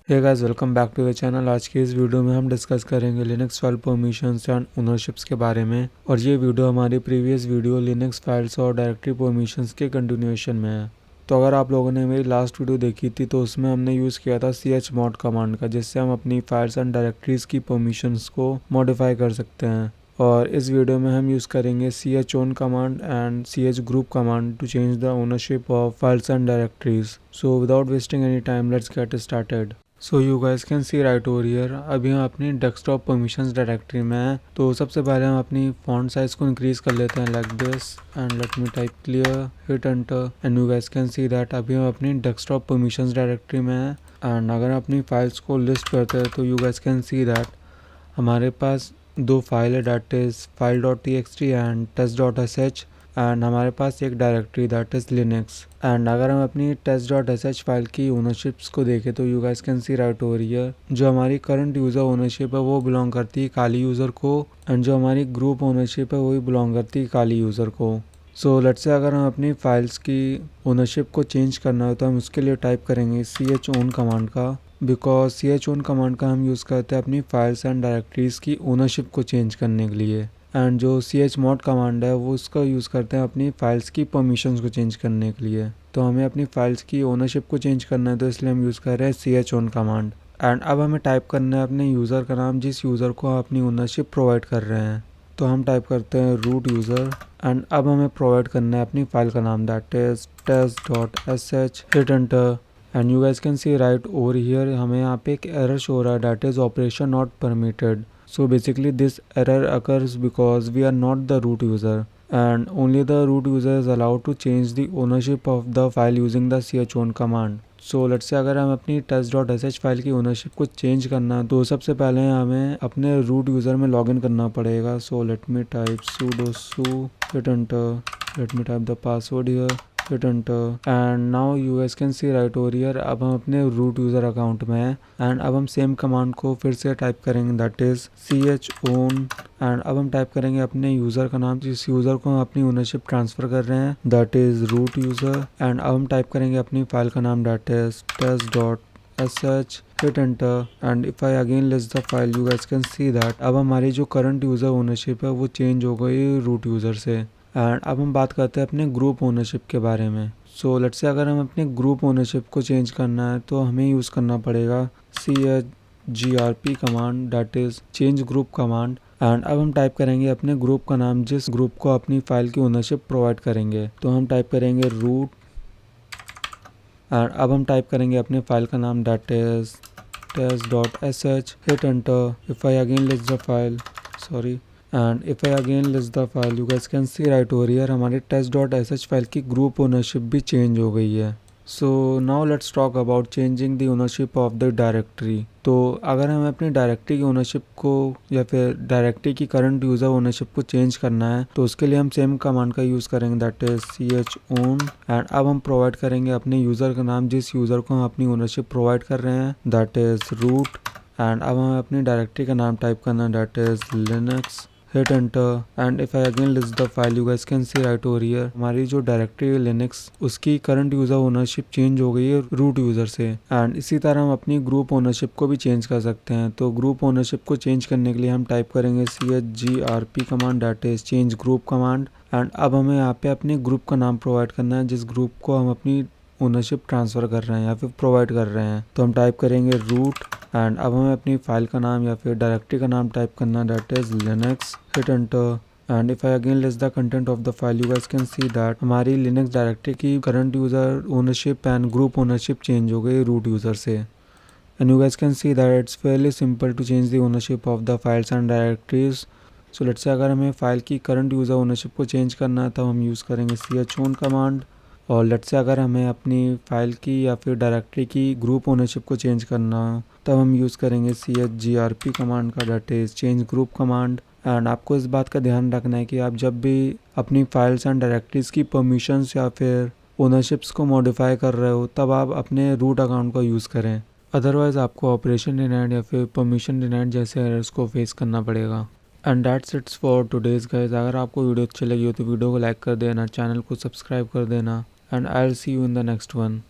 Hey guys, welcome back to the channel. आज की इस वीडियो में हम डिस्कस करेंगे Linux file permissions and ownerships के बारे में। और ये वीडियो हमारी प्रीवियस वीडियो लिनक्स फाइल्स और डायरेक्टरी परमिशंस के कंटिन्यूएशन में है। तो अगर आप लोगों ने मेरी लास्ट वीडियो देखी थी तो उसमें हमने यूज़ किया था chmod कमांड का, जिससे हम अपनी फाइल्स एंड डायरेक्टरीज की परमिशंस को मॉडिफाई कर सकते हैं। और इस वीडियो में हम यूज़ करेंगे chown command and chgroup command to change the ownership of files and directories. So without wasting any time, let's get started. So you guys can see right over here. अभी हम अपनी desktop permissions directory में हैं। तो सबसे पहले हम अपनी फॉन्ट साइज को इंक्रीज कर लेते हैं like this and let me type clear, hit enter and you guys can see that अभी हम अपनी डेस्कटॉप परमिशंस डायरेक्टरी में हैं। एंड अगर हम अपनी फाइल्स को लिस्ट करते हैं तो you guys can see that हमारे पास दो फाइल है, that is file.txt and test.sh and हमारे पास एक directory that is Linux. And अगर हम अपनी test.sh फाइल की ओनरशिप्स को देखें तो you guys can see right over here. जो हमारी करंट यूज़र ओनरशिप है वो बिलोंग करती है काली यूज़र को, एंड जो हमारी ग्रुप ओनरशिप है वो भी बिलोंग करती है काली यूज़र को। सो लेट्स से अगर हम अपनी फाइल्स की ओनरशिप को चेंज करना है तो हम उसके लिए टाइप करेंगे chown कमांड का, बिकॉज chown कमांड का हम यूज़ करते हैं अपनी फाइल्स एंड डायरेक्टरीज़ की ओनरशिप को चेंज करने के लिए। एंड जो chmod कमांड है वो उसका यूज़ करते हैं अपनी फाइल्स की परमिशंस को चेंज करने के लिए। तो हमें अपनी फाइल्स की ओनरशिप को चेंज करना है तो इसलिए हम यूज़ कर रहे हैं chown कमांड। एंड अब हमें टाइप करना है अपने यूज़र का नाम जिस यूज़र को हम अपनी ओनरशिप प्रोवाइड कर रहे हैं। तो हम टाइप करते हैं रूट यूज़र एंड अब हमें प्रोवाइड करना है अपनी फाइल का नाम that is test.sh, hit enter and you guys can see right over here. हमें यहाँ पे एक एरर शो हो रहा है that is operation not permitted. So basically this error occurs because we are not the root user and only the root user is allowed to change the ownership of the file using the chown command. So let's say अगर हम अपनी test.sh file की ownership को change करना है तो सबसे पहले हमें अपने रूट यूज़र में लॉगिन करना पड़ेगा। So let me type sudo su, hit enter, let me type the password here, hit enter and now you guys can see right over here। अब हम अपने रूट यूज़र अकाउंट में हैं and अब हम सेम कमांड को फिर से टाइप करेंगे दैट इज़ chown एंड अब हम टाइप करेंगे अपने यूज़र का नाम जिस यूज़र को हम अपनी ओनरशिप ट्रांसफ़र कर रहे हैं that is root user. And अब हम टाइप करेंगे अपनी फाइल का नाम that is test.sh, hit enter and if I again list the file you guys can see that अब हमारी जो करंट यूज़र ओनरशिप है वो चेंज हो गई रूट यूज़र से। एंड अब हम बात करते हैं अपने ग्रुप ओनरशिप के बारे में। सो लेट्स से अगर हम अपने ग्रुप ओनरशिप को चेंज करना है तो हमें यूज़ करना पड़ेगा chgrp command that is change group command. And अब हम टाइप करेंगे अपने ग्रुप का नाम जिस ग्रुप को अपनी फाइल की ओनरशिप प्रोवाइड करेंगे। तो हम टाइप करेंगे रूट एंड अब हम टाइप करेंगे अपने फाइल का नाम that is test.sh, hit enter. If I again list the file sorry and if I again list the file you guys can see right over here हमारी test.sh file की group ownership भी change हो गई है। So now let's talk about changing the ownership of the directory. तो अगर हमें अपनी डायरेक्टरी की ओनरशिप को या फिर डायरेक्टरी की करंट यूज़र ओनरशिप को चेंज करना है तो उसके लिए हम सेम कमांड का यूज़ करेंगे दैट इज़ chown एंड अब हम प्रोवाइड करेंगे अपने यूज़र का नाम जिस यूज़र को हम अपनी ओनरशिप प्रोवाइड कर रहे हैं दैट इज़ रूट। एंड अब हमें अपनी डायरेक्टरी का नाम टाइप करना है that is Linux, hit enter and if I again list the file you guys can see right over here हमारी जो डायरेक्टरी है लिनक्स उसकी करंट यूज़र ओनरशिप चेंज हो गई है रूट यूज़र से। एंड इसी तरह हम अपनी ग्रुप ओनरशिप को भी चेंज कर सकते हैं। तो ग्रुप ओनरशिप को चेंज करने के लिए हम टाइप करेंगे chgrp command that is change group command. And अब हमें यहाँ पे अपने ग्रुप का नाम प्रोवाइड करना है जिस ग्रुप को हम अपनी ओनरशिप ट्रांसफ़र कर रहे हैं या फिर प्रोवाइड कर रहे हैं। तो हम टाइप करेंगे रूट एंड अब हमें अपनी फाइल का नाम या फिर डायरेक्टरी का नाम टाइप करना that is Linux, hit enter and if I again list the content of the file you guys can see that हमारी लिनक्स डायरेक्टरी की current user ownership and group ownership change हो गई root user से। And you guys can see that it's fairly simple to change the ownership of the files and directories. So let's say अगर हमें file की current user ownership को change करना है तब हम यूज़ करेंगे chown कमांड। और लेट्स से अगर हमें अपनी फाइल की या फिर डायरेक्टरी की ग्रुप ओनरशिप को चेंज करना तब हम यूज़ करेंगे chgrp कमांड का that is change group command. And आपको इस बात का ध्यान रखना है कि आप जब भी अपनी फाइल्स एंड डायरेक्टरीज की परमिशंस या फिर ओनरशिप्स को मॉडिफाई कर रहे हो तब आप अपने रूट अकाउंट का यूज़ करें, अदरवाइज़ आपको ऑपरेशन डिनाइड या फिर परमिशन डिनाइड जैसे एरर्स को फेस करना पड़ेगा। And that's it's for today's guys. अगर आपको वीडियो अच्छी लगी हो तो वीडियो को लाइक कर देना, चैनल को सब्सक्राइब कर देना and I will see you in the next one.